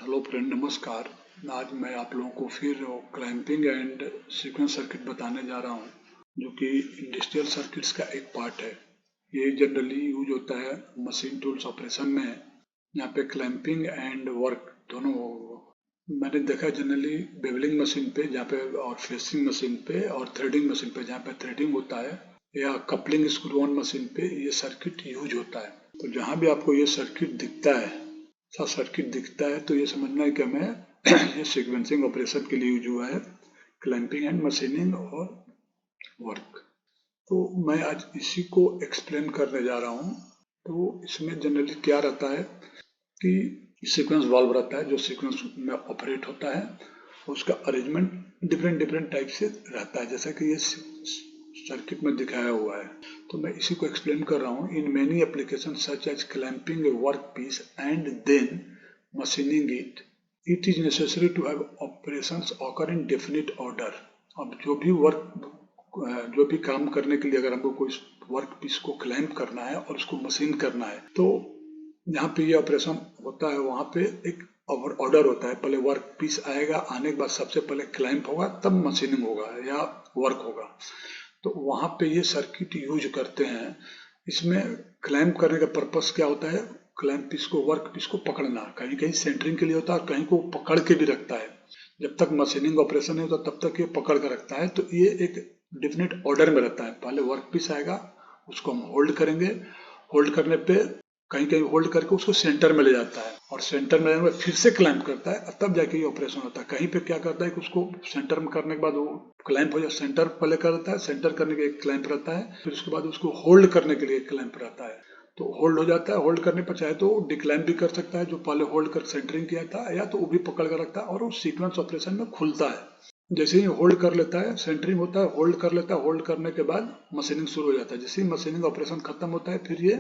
Hello friend, नमस्कार। आज मैं आप लोगों को फिर क्लैंपिंग एंड सीक्वेंस सर्किट बताने जा रहा हूँ, जो कि इंडस्ट्रियल सर्किट्स का एक पार्ट है। ये जनरली यूज होता है मशीन टूल्स ऑपरेशन में। यहाँ पे क्लैंपिंग एंड वर्क दोनों मैंने देखा जनरली बेवलिंग मशीन पे जहाँ पे, और फेसिंग मशीन पे, और थ्रेडिंग मशीन पे जहाँ पे थ्रेडिंग होता है, या कपलिंग स्क्रू ऑन मशीन पे ये सर्किट यूज होता है। तो जहाँ भी आपको ये सर्किट दिखता है तो ये समझना है कि हमें ये सीक्वेंसिंग ऑपरेशन के लिए यूज हुआ है, क्लैंपिंग एंड मशीनिंग और वर्क। तो मैं आज इसी को एक्सप्लेन करने जा रहा हूँ। तो इसमें जनरली क्या रहता है कि सीक्वेंस वाल्व रहता है जो सीक्वेंस में ऑपरेट होता है, उसका अरेंजमेंट डिफरेंट टाइप से रहता है, जैसा कि ये सर्किट में दिखाया हुआ है। तो मैं इसी को एक्सप्लेन कर रहा हूँ। In many application such as clamping a workpiece and then machining it, it is necessary to have operations occur in definite order. अब जो भी काम करने के लिए अगर हमको कोई वर्क पीस को क्लैंप करना है और उसको मशीन करना है, तो जहाँ पे ये ऑपरेशन होता है वहाँ पे एक ऑर्डर होता है। पहले वर्क पीस आएगा, आने के बाद सबसे पहले क्लैंप होगा, तब मशीनिंग होगा या वर्क होगा। तो वहाँ पे ये सर्किट यूज करते हैं। इसमें क्लैंप करने का पर्पस क्या होता है? क्लैंप पीस को, वर्क पीस को पकड़ना, कहीं कहीं सेंटरिंग के लिए होता है और कहीं को पकड़ के भी रखता है। जब तक मशीनिंग ऑपरेशन नहीं होता तब तक ये पकड़ कर रखता है। तो ये एक डेफिनेट ऑर्डर में रहता है। पहले वर्क पीस आएगा, उसको हम होल्ड करेंगे, होल्ड करने पे कहीं कहीं होल्ड करके उसको सेंटर में ले जाता है, और सेंटर में जाने फिर से क्लैंप करता है, तब जाके ये ऑपरेशन होता है। कहीं पे क्या करता है कि उसको सेंटर में करने के बाद वो क्लैंप हो जाए, सेंटर पहले करता है, सेंटर करने के एक क्लैंप रहता है, फिर उसके बाद उसको होल्ड करने के लिए एक क्लैंप रहता है। तो होल्ड हो जाता है, होल्ड करने पर चाहे तो डिक्लैंप भी कर सकता है, जो पहले होल्ड कर सेंटरिंग किया था, या तो वो भी पकड़ कर रखता है और वो सीक्वेंस ऑपरेशन में खुलता है। जैसे ही होल्ड कर लेता है, सेंटरिंग होता है, होल्ड कर लेता है, होल्ड करने के बाद मशीनिंग शुरू हो जाता है। जैसे ही मशीनिंग ऑपरेशन खत्म होता है, फिर ये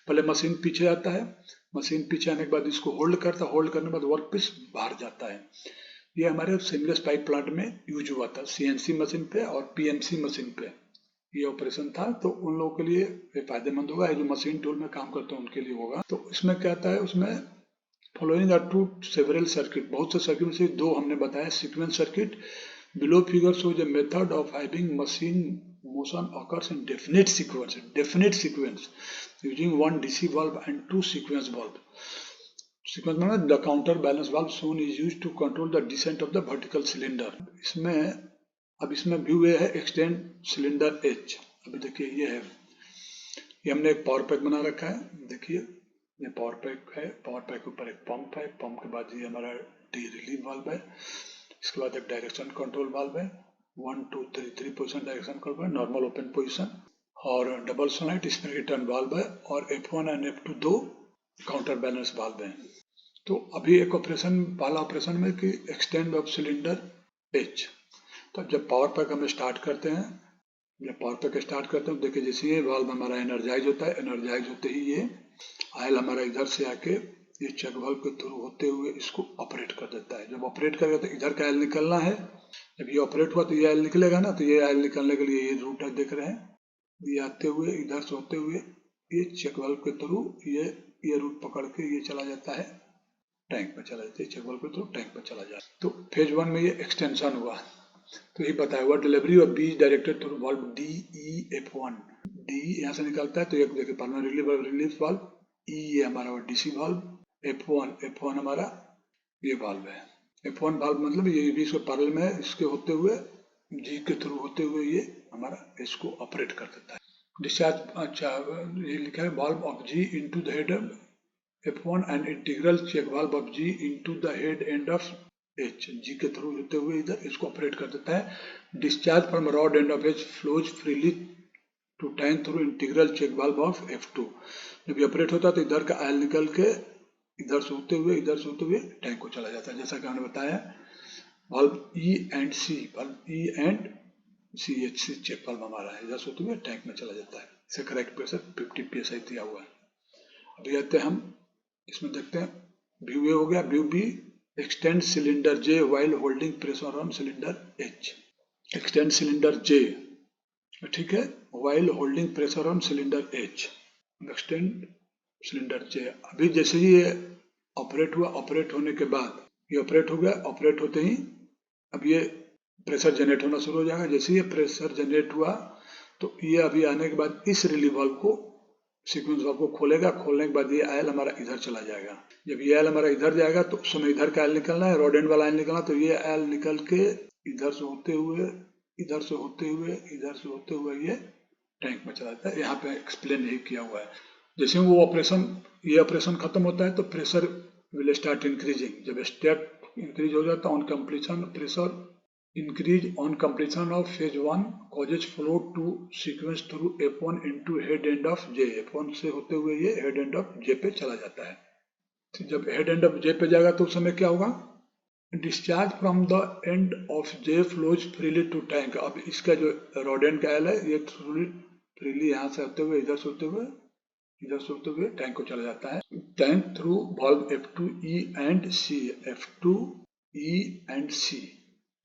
पहले मशीन पीछे आता है, मशीन पीछे आने के बाद इसको होल्ड करता है, होल्ड करने के बाद वर्क पीस बाहर जाता है। ये हमारे सीमलेस पाइप प्लांट में यूज हुआ था, सीएनसी मशीन पे और पीएमसी मशीन पे ये ऑपरेशन था। तो उन लोगों के लिए फायदेमंद होगा, जो मशीन टूल में काम करते हैं उनके लिए होगा। तो इसमें क्या आता है, उसमें following are two several circuit, बहुत से सर्किट में से दो हमने बताया sequence circuit. Below figure shows a method of having machine motion occurs in definite sequence using one DC valve and two sequence valve. Sequence में the counter balance valve shown is used to control the descent of the vertical cylinder. इसमें view ये है extend cylinder H. अभी देखिए ये हमने एक power pack बना रखा है। देखिए ये पावर पैक है, पावर पैक के ऊपर एक पंप है, पंप के बाद ये हमारा डी रिलीव वाल्व है, इसके बाद एक डायरेक्शन कंट्रोल वाल्व है, 1 2 3 पोजिशन डायरेक्शन कंट्रोल है, नॉर्मल ओपन पोजिशन, और double solenoid spring return valve है, और F1 एंड F2 दो काउंटर बैलेंस वाल्व हैं। तो अभी एक ऑपरेशन, पहला ऑपरेशन में कि एक्सटेंड ऑफ सिलेंडर एच। तो जब पावर पैक हम स्टार्ट करते हैं, देखिए जैसे ये वाल्व हमारा एनर्जाइज होता है, एनर्जाइज होते ही ये आयल हमारा इधर से आके ये चेक वाल्व के थ्रू होते हुए इसको ऑपरेट कर देता है। जब ऑपरेट करेगा तो इधर का आयल निकलना है। जब ये ऑपरेट हुआ तो ये आयल निकलेगा ना, तो ये आयल निकलने के लिए ये रूट है, देख रहे हैं, ये आते हुए इधर से होते हुए ये चेक वाल्व के थ्रू ये रूट पकड़ के ये चला जाता है, टैंक पे चला जाता है, चेक वाल्व के थ्रू टैंक पे चला जाता है। तो फेज 1 में ये एक्सटेंशन हुआ। तो ये बताया हुआ delivery of be directed through valve DEF1। D यहाँ से निकलता है, तो एक देखिए प्राइमरी रिलीफ वाल्व, ई ये हमारा डीसी वाल्व, F1 हमारा ये वाल्व है। F1 वाल्व मतलब ये भी इसके पैरेलल में है, इसके होते हुए जी के थ्रू होते हुए ये हमारा इसको ऑपरेट कर देता है। डिस्चार्ज, अच्छा ये लिखा है valve of G into the head F1 and integral check valve of G into the head and of H, G के थ्रू होते हुए इधर इसको ऑपरेट कर देता है। Discharge from rod end of H flows freely to tank through integral check valve of F2। जब ये ऑपरेट होता है तो इधर का आयल निकल के इधर से होते हुए टैंक को चला जाता है। जैसा कि हमने बताया valve E and C H C check valve हमारा है, इधर से होते हुए टैंक में चला जाता है। इसे करेक्ट प्रेशर 50 PSI दिया हुआ है। अभी आते हैं हम इसमें देखते हैं, व्यू ए हो गया। View B, extend cylinder J while holding pressure on cylinder H. Extend cylinder J, ठीक है, while holding pressure on cylinder H, extend cylinder J. अभी जैसे ही ये ऑपरेट हुआ, ऑपरेट होने के बाद ये ऑपरेट हो गया, ऑपरेट होते ही अब ये प्रेशर जनरेट होना शुरू हो जाएगा। जैसे ये प्रेशर जनरेट हुआ तो ये अभी आने के बाद इस रिलीव वाल्व को, सीक्वेंस वाल्व को खोलेगा, खोलने के बाद ये आयल हमारा इधर चला जाएगा। जब ये आयल हमारा इधर जाएगा तो उस समय इधर का आयल निकलना है, रॉड एंड वाला आयल निकलना, तो ये आयल निकल के इधर से होते हुए, इधर से होते हुए, इधर से होते हुए ये टैंक में चला जाता है। यहाँ पे एक्सप्लेन यही किया हुआ है। जैसे वो ऑपरेशन, ये ऑपरेशन खत्म होता है तो प्रेशर विल स्टार्ट इंक्रीजिंग। जब स्टेट इंक्रीज हो जाता है on completion, pressure increase on completion of phase 1 causes flow to sequence through F1 into head end of J। F1 से होते हुए ये head end of J पे चला जाता है। तो जब head end of J पे जाएगा तो उस समय क्या होगा, discharge from the end of J flows freely to tank। अब इसका जो रॉड एंड का है ये फ्रीली यहाँ से होते हुए, इधर से होते हुए, इधर से होते हुए टैंक को चला जाता है। Tank through valve F2E and C, F2E and C,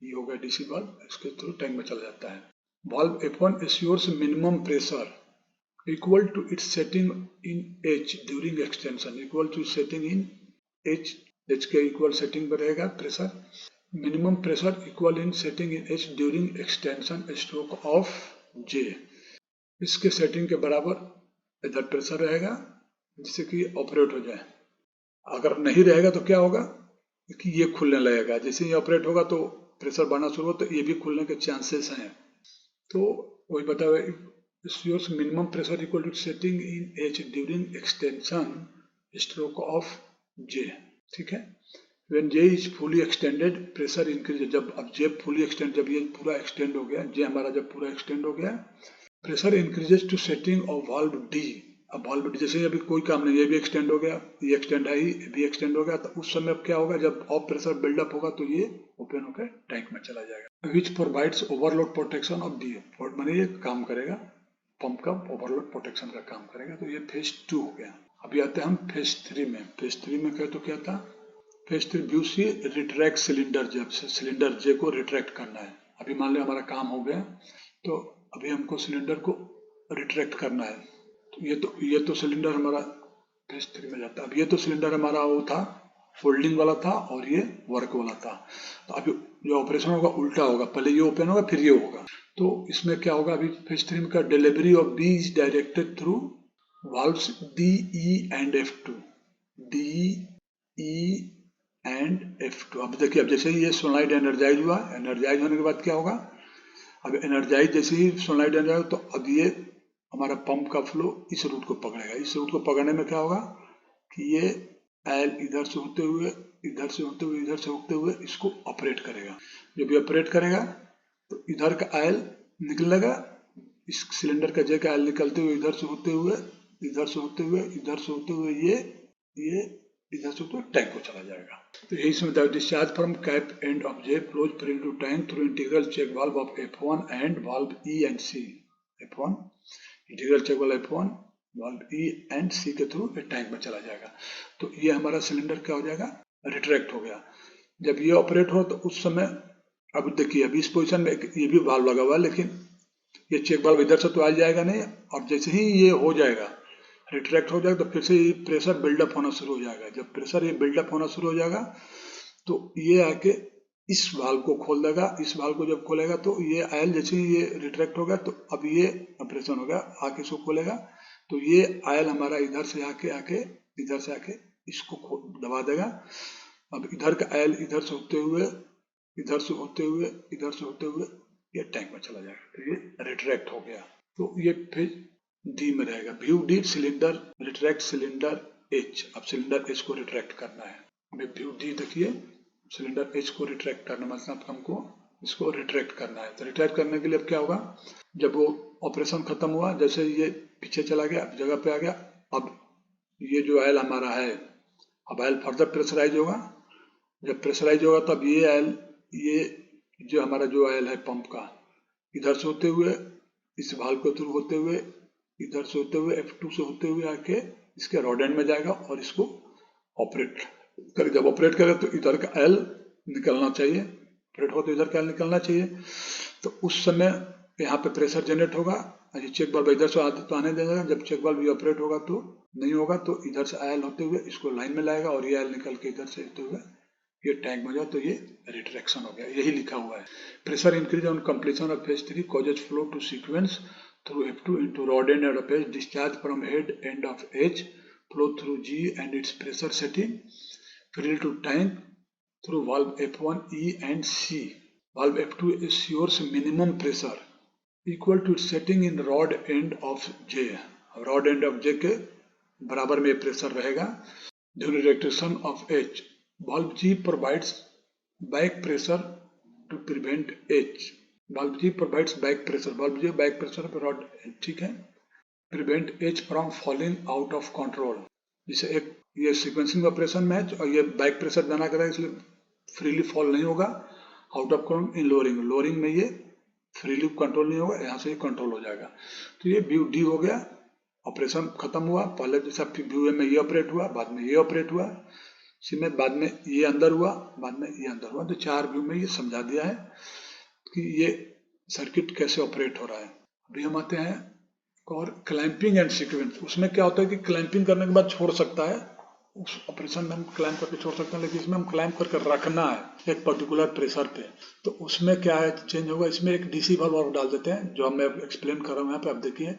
ये होगा डीसी वाल्व, इसके थ्रू टैंक में चला जाता है। Valve F1 assures minimum pressure equal to its setting in H during extension, equal to setting in H, H के equal setting पर रहेगा प्रेशर। Minimum pressure equal in setting in H during extension stroke of J, इसके setting के बराबर इधर pressure रहेगा जिससे कि ऑपरेट हो जाए। अगर नहीं रहेगा तो क्या होगा कि ये खुलने लगेगा। जैसे ये ऑपरेट होगा तो प्रेशर बढ़ना शुरू हो तो ये भी खुलने के चांसेस हैं। तो वही बता हुआ assures minimum pressure equal to setting in H during extension stroke of J, ठीक है। When J is fully extended pressure increase, जब अब J फुली एक्सटेंड, जब ये पूरा एक्सटेंड हो गया, J हमारा जब पूरा एक्सटेंड हो गया, pressure increases to setting of valve D। अब वाल्व D जैसे अभी कोई काम नहीं, ये भी एक्सटेंड हो गया, ये एक्सटेंड है ही, ये भी एक्सटेंड हो गया, तो उस समय अब क्या होगा, जब ऑफ प्रेशर बिल्डअप होगा तो ये ओपन होकर टैंक में चला जाएगा। Which provides overload protection of D, माने ये काम करेगा, पंप का ओवरलोड प्रोटेक्शन का काम करेगा। तो ये फेज 2 हो गया। अभी आते हैं हम फेज 3 में। फेज 3 में क्या, तो क्या था, फेज 3 व्यू सी रिट्रैक्ट सिलेंडर, जब सिलेंडर J को रिट्रैक्ट करना है। अभी मान लिया हमारा काम हो गया तो अभी हमको सिलेंडर को रिट्रैक्ट करना है। तो ये तो सिलेंडर हमारा फेज 3 में जाता है। अब ये तो सिलेंडर हमारा वो था, फोल्डिंग वाला था और ये वर्क वाला था। तो अभी जो ऑपरेशन होगा उल्टा होगा, पहले ये ओपन होगा फिर ये होगा। तो इसमें क्या होगा, अभी फेज 3 का delivery of B is directed through valves D, E and F2, D, E and F2। अब देखिए, अब जैसे ही ये सोलनॉइड एनर्जाइज हुआ, एनर्जाइज होने के बाद क्या होगा, अब एनर्जाइज जैसे ही सोलनॉइड एनर्जाइज तो अब ये हमारा पंप का फ्लो इस रूट को पकड़ेगा। इस रूट को पकड़ने में क्या होगा कि ये आयल इधर से होते हुए, इधर से होते हुए, इधर से होते हुए इसको ऑपरेट करेगा। जब ये ऑपरेट करेगा तो इधर का आयल निकलेगा, इस सिलेंडर का J का आयल निकलते हुए इधर से होते हुए, इधर से होते हुए, इधर से होते हुए ये इधर से होते हुए टैंक को चला जाएगा। तो यही समझ, discharge from cap end of J flows free to tank through integral check valve of F1 and valve E and C। F1 integral check valve F1 valve E and C के through tank में चला जाएगा। तो ये हमारा cylinder क्या हो जाएगा, रिट्रैक्ट हो गया। जब ये ऑपरेट हो तो उस समय, अब देखिए अभी इस पोजीशन में ये भी वाल्व लगा हुआ है, लेकिन ये चेक वाल्व इधर से तो आ जाएगा नहीं, और जैसे ही ये हो जाएगा, रिट्रैक्ट हो जाएगा, तो फिर से ये प्रेशर बिल्डअप होना शुरू हो जाएगा। जब प्रेशर ये बिल्डअप होना शुरू हो जाएगा तो ये आके इस वाल्व को खोल देगा। इस वाल्व को जब खोलेगा तो ये आयल जैसे ही ये रिट्रैक्ट होगा तो अब ये ऑपरेशन होगा, आके इसको खोलेगा, तो ये आयल हमारा इधर से आके इधर से आके इसको दबा देगा। अब इधर का आयल इधर से होते हुए, इधर से होते हुए, इधर से होते हुए ये टैंक में चला जाएगा। तो ये रिट्रैक्ट हो गया। तो ये फेज D में रहेगा। View D cylinder retract cylinder H। अब सिलेंडर H को रिट्रैक्ट करना है। अभी व्यू D देखिए, सिलेंडर H को रिट्रैक्ट करना मतलब हमको इसको रिट्रैक्ट करना है। तो रिट्रैक्ट करने के लिए अब क्या होगा, जब वो ऑपरेशन खत्म हुआ, जैसे ये पीछे चला गया, जगह पे आ गया, अब ये जो आयल हमारा है, अब आयल फर्दर प्रेशराइज होगा। जब प्रेशराइज होगा तब ये आयल, ये जो हमारा जो आयल है पंप का, इधर से होते हुए इस वाल्व के थ्रू होते हुए, इधर से होते हुए F2 से होते हुए आके इसके रॉड एंड में जाएगा और इसको ऑपरेट कर, जब ऑपरेट करे तो इधर का आयल निकलना चाहिए, ऑपरेट हो तो इधर का आयल निकलना चाहिए। तो उस समय यहाँ पे प्रेशर जनरेट होगा, अभी चेक वाल्व इधर से तो आने देगा, जब चेक वाल्व ये ऑपरेट होगा तो नहीं होगा, तो इधर से आयल होते हुए इसको लाइन में लाएगा और ये आयल निकल के इधर से होते हुए ये टैंक में जाए, तो ये रिट्रैक्शन हो गया। यही लिखा हुआ है। Pressure increase on completion of phase 3 causes flow to sequence through F2 into rod end of H, discharge from head end of H, flow through G and its pressure setting, fill to tank through valve F1, E and C. Valve F2 assures minimum pressure equal to its setting in rod end of J. rod end of J के बराबर में pressure रहेगा during retraction of H. Valve G provides back pressure to prevent H. Valve G provides back pressure. Valve G back pressure पर rod, ठीक है, prevent H from falling out of control. जैसे एक ये सीक्वेंसिंग ऑपरेशन में है और ये बैक प्रेशर देना करेगा, इसलिए फ्रीली फॉल नहीं होगा out of control in lowering. Lowering में ये फ्रीली कंट्रोल नहीं होगा, यहाँ से ये कंट्रोल हो जाएगा। तो ये व्यू डी हो गया, ऑपरेशन खत्म हुआ। पहले जैसा व्यू ए में ये ऑपरेट हुआ, बाद में ये ऑपरेट हुआ, सी में बाद में ये अंदर हुआ, बाद में ये अंदर हुआ। तो 4 व्यू में ये समझा दिया है कि ये सर्किट कैसे ऑपरेट हो रहा है। अभी हम आते हैं और क्लैंपिंग एंड सीक्वेंस। उसमें क्या होता है कि क्लैंपिंग करने के बाद छोड़ सकता है, उस ऑपरेशन में हम क्लैंप करके छोड़ सकते हैं, लेकिन इसमें हम क्लैंप करके रखना है एक पर्टिकुलर प्रेशर पे। तो उसमें क्या है, चेंज होगा। इसमें एक डीसी वाल्व और डाल देते हैं, जो मैं एक्सप्लेन कर रहा हूँ यहाँ पे, आप देखिए।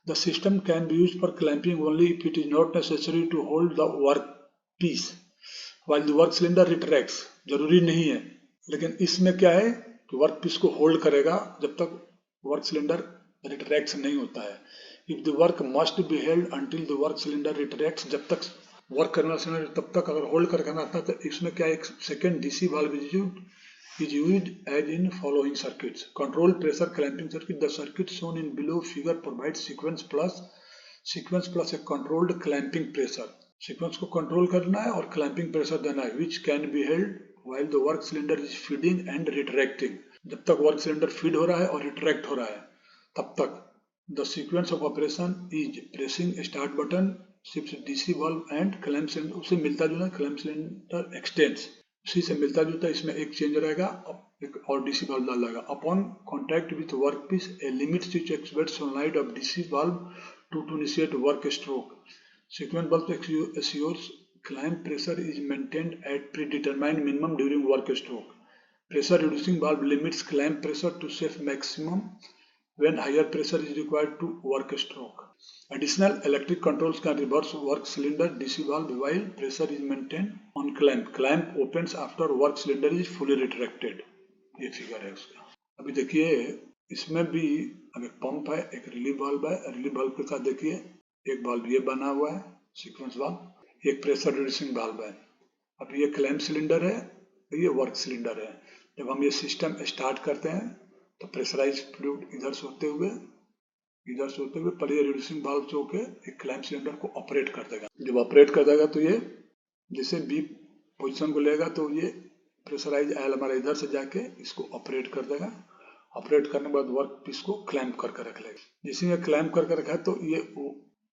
The system can be used for clamping only if it is not necessary to hold the work piece while the work cylinder retracts. जरूरी नहीं है, लेकिन इसमें क्या है कि वर्क पीस को होल्ड करेगा जब तक वर्क सिलेंडर रिट्रैक्ट्स नहीं होता है। If the work must be held until the work cylinder retracts, जब तक वर्क करना सिलेंडर तब तक अगर होल्ड करके रखना था, तो इसमें क्या एक second DC valve is used as in following circuits. Control pressure clamping circuit. The circuit shown in below figure provides sequence plus a controlled clamping pressure. Sequence को control करना है और clamping pressure देना है, which can be held while the work cylinder is feeding and retracting. जब तक work cylinder feed हो रहा है और retract हो रहा है तब तक the sequence of operation is pressing start button, shifts DC valve and clamp cylinder. उससे मिलता जुलता clamp cylinder extends, उसी से मिलता जुलता इसमें एक चेंज रहेगा, एक और डीसी वाल्व डाल जाएगा। Upon contact with work piece a limit switch activates sunlight of DC valve to initiate work stroke. Sequence valve assures clamp pressure is maintained at predetermined minimum during work stroke. Pressure reducing valve limits clamp pressure to safe maximum when higher pressure is required to work stroke. Additional electric controls can reverse work cylinder DC valve while pressure is maintained on clamp. Clamp opens after work cylinder is fully retracted. ये figure है उसका। अभी देखिए इसमें भी अब एक pump है, एक रिलीव वाल्व है। रिलीव वाल्व के साथ देखिए एक वाल्व ये बना हुआ है सीक्वेंस वाल्व, एक प्रेशर रिड्यूसिंग वाल्व है। अब ये क्लैंप सिलेंडर है, ये वर्क सिलेंडर है। जब हम ये सिस्टम स्टार्ट करते हैं तो प्रेशराइज फ्लूइड इधर से होते हुए पहले रिड्यूसिंग वाल्व से होके एक क्लैंप सिलेंडर को ऑपरेट कर देगा। जब ऑपरेट कर देगा तो ये जैसे बी पोजीशन को लेगा तो ये प्रेशराइज आयल हमारा इधर से जाके इसको ऑपरेट कर देगा। ऑपरेट करने के बाद वर्क पीस को क्लैंप करके रख लेगा। जैसे ये क्लैंप करके रखा है तो ये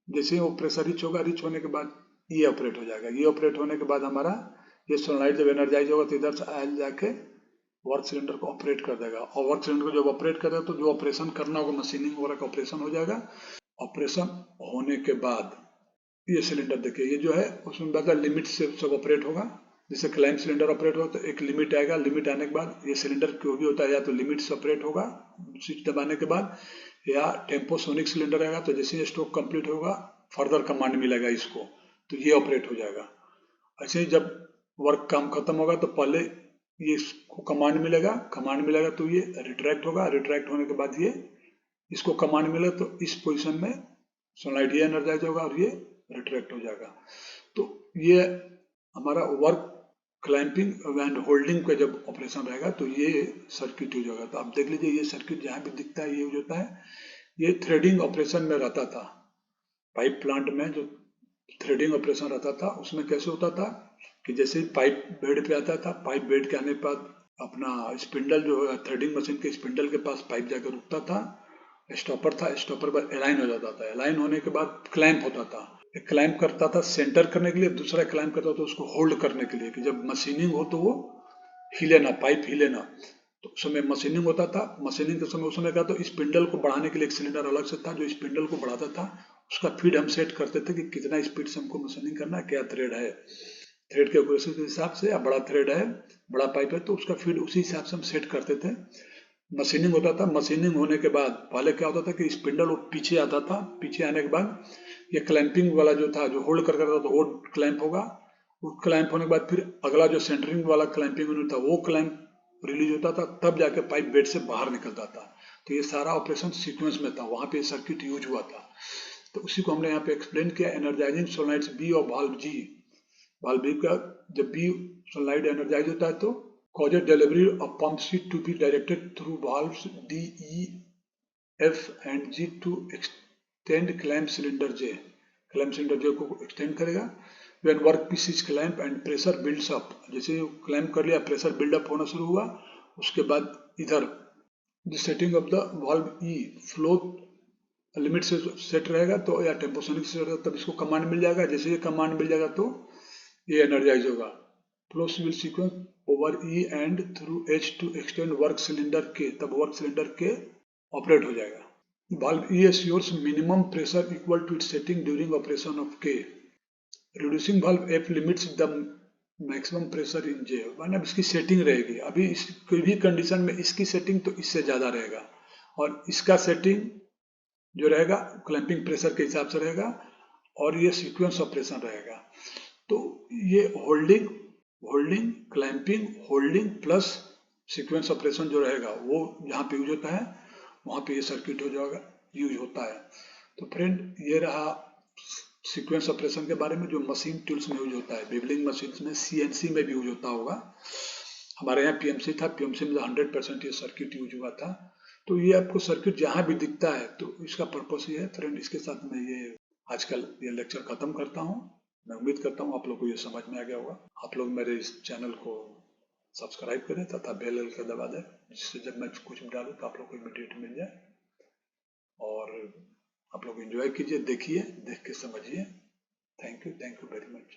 जैसे वो प्रेशर रिच होगा, रिच होने के बाद ये ऑपरेट हो जाएगा। ये ऑपरेट होने के बाद हमारा ये सोलनॉइड जब एनर्जाइज होगा तो इधर से आयल जाके वर्क सिलेंडर को ऑपरेट कर देगा। और वर्क सिलेंडर को जब ऑपरेट कर देगा तो जो ऑपरेशन करना होगा मशीनिंग वगैरह का ऑपरेशन हो जाएगा। ऑपरेशन होने के बाद ये सिलेंडर देखिए ये जो है उसमें बता लिमिट से सब ऑपरेट होगा। जैसे क्लैंप सिलेंडर ऑपरेट होगा तो एक लिमिट आएगा, लिमिट आने के बाद ये सिलेंडर क्यों भी होता है या तो लिमिट से ऑपरेट होगा स्विच दबाने के बाद, या टेम्पोसोनिक सिलेंडर आएगा तो जैसे ये स्ट्रोक कंप्लीट होगा फर्दर कमांड मिलेगा इसको तो ये ऑपरेट हो जाएगा। ऐसे ही जब वर्क काम खत्म होगा तो पहले ये इसको कमांड मिलेगा तो ये रिट्रैक्ट होगा, रिट्रैक्ट होने के बाद ये इसको कमांड मिलेगा तो इस पोजीशन में सोलनॉइड ये एनर्जाइज होगा और ये रिट्रैक्ट हो जाएगा। तो ये हमारा वर्क क्लैंपिंग एंड होल्डिंग का जब ऑपरेशन रहेगा तो ये सर्किट यूज होगा। तो आप देख लीजिए ये सर्किट जहाँ भी दिखता है ये यूज होता है। ये थ्रेडिंग ऑपरेशन में रहता था, पाइप प्लांट में जो थ्रेडिंग ऑपरेशन रहता था उसमें कैसे होता था कि जैसे ही पाइप बेड पे आता था, पाइप बेड के आने के बाद अपना स्पिंडल जो है थ्रेडिंग मशीन के स्पिंडल के पास पाइप जाकर रुकता था, स्टॉपर था, स्टॉपर पर अलाइन हो जाता था, अलाइन होने के बाद क्लैंप होता था। एक क्लैंप करता था सेंटर करने के लिए, दूसरा क्लैंप करता था उसको होल्ड करने के लिए कि जब मशीनिंग हो तो वो हिले ना, पाइप हिले ना। तो उस समय मशीनिंग होता था। मशीनिंग के समय उस समय क्या, तो स्पिंडल को बढ़ाने के लिए एक सिलेंडर अलग से था जो स्पिंडल को बढ़ाता था। उसका फीड हम सेट करते थे कि कितना स्पीड से हमको मशीनिंग करना है, क्या थ्रेड है, थ्रेड के एक्यूरेसी के हिसाब से, या बड़ा थ्रेड है, बड़ा पाइप है, तो उसका फीड उसी हिसाब से हम सेट करते थे। मशीनिंग होता था। मशीनिंग होने के बाद पहले क्या होता था कि स्पिंडल वो पीछे आता था, पीछे आने के बाद ये क्लैंपिंग वाला जो था, जो होल्ड कर रहा था, तो वो क्लैंप होगा। वो क्लैंप होने के बाद फिर अगला जो सेंटरिंग वाला क्लैंपिंग यूनिट था वो क्लैंप रिलीज होता था, तब जाके पाइप बेड से बाहर निकलता था। तो ये सारा ऑपरेशन सीक्वेंस में था, वहां पे सर्किट यूज हुआ था। तो उसी को हमने यहाँ पे एक्सप्लेन किया। एनर्जाइजिंग सोलेनाइड्स बी और वाल्व जी। वाल्व बी का जब बी सोलेनाइड एनर्जाइज होता है तो causes delivery of pump sheet to be directed through valves D, E, F and G to extend clamp cylinder J. Clamp cylinder J को extend करेगा। When workpiece is clamped and pressure builds up, जैसे clamp कर लिया, pressure build up होना शुरू हुआ, उसके बाद इधर the setting of the valve E flow limit से सेट रहेगा तो, या टेम्पोसोनिक से रहेगा, तब इसको कमांड मिल जाएगा। जैसे ये कमांड मिल जाएगा तो ये एनर्जाइज होगा। Flows will sequence over E and through H to extend work cylinder K, तब वर्क सिलेंडर के ऑपरेट हो जाएगा। Valve E assures minimum pressure equal to its setting during operation of K. Reducing valve F limits the maximum pressure in J, मतलब इसकी setting रहेगी। अभी इस कोई भी कंडीशन में इसकी सेटिंग तो इससे ज्यादा रहेगा, और इसका सेटिंग जो रहेगा क्लैंपिंग प्रेशर के हिसाब से रहेगा, और ये सीक्वेंस ऑपरेशन रहेगा। तो ये holding, clamping, holding plus sequence operation जो रहेगा वो जहाँ पे यूज होता है वहाँ पे ये सर्किट हो जाएगा, यूज होता है। तो फ्रेंड ये रहा सीक्वेंस ऑपरेशन के बारे में, जो मशीन टूल्स में यूज होता है। बिबलिंग मशीन में, सीएनसी में भी यूज होता होगा। हमारे यहाँ पीएमसी था, पीएमसी में 100% ये सर्किट यूज हुआ था। तो ये आपको सर्किट जहाँ भी दिखता है तो इसका पर्पस ये है फ्रेंड। इसके साथ मैं ये आजकल ये लेक्चर खत्म करता हूँ। मैं उम्मीद करता हूँ आप लोग को ये समझ में आ गया होगा। आप लोग मेरे इस चैनल को सब्सक्राइब करें तथा बेल आइकन का दबा दें, जिससे जब मैं कुछ डालूँ तो आप लोग को इमीडिएट मिल जाए। और आप लोग एंजॉय कीजिए, देखिए, देख के समझिए। Thank you very much.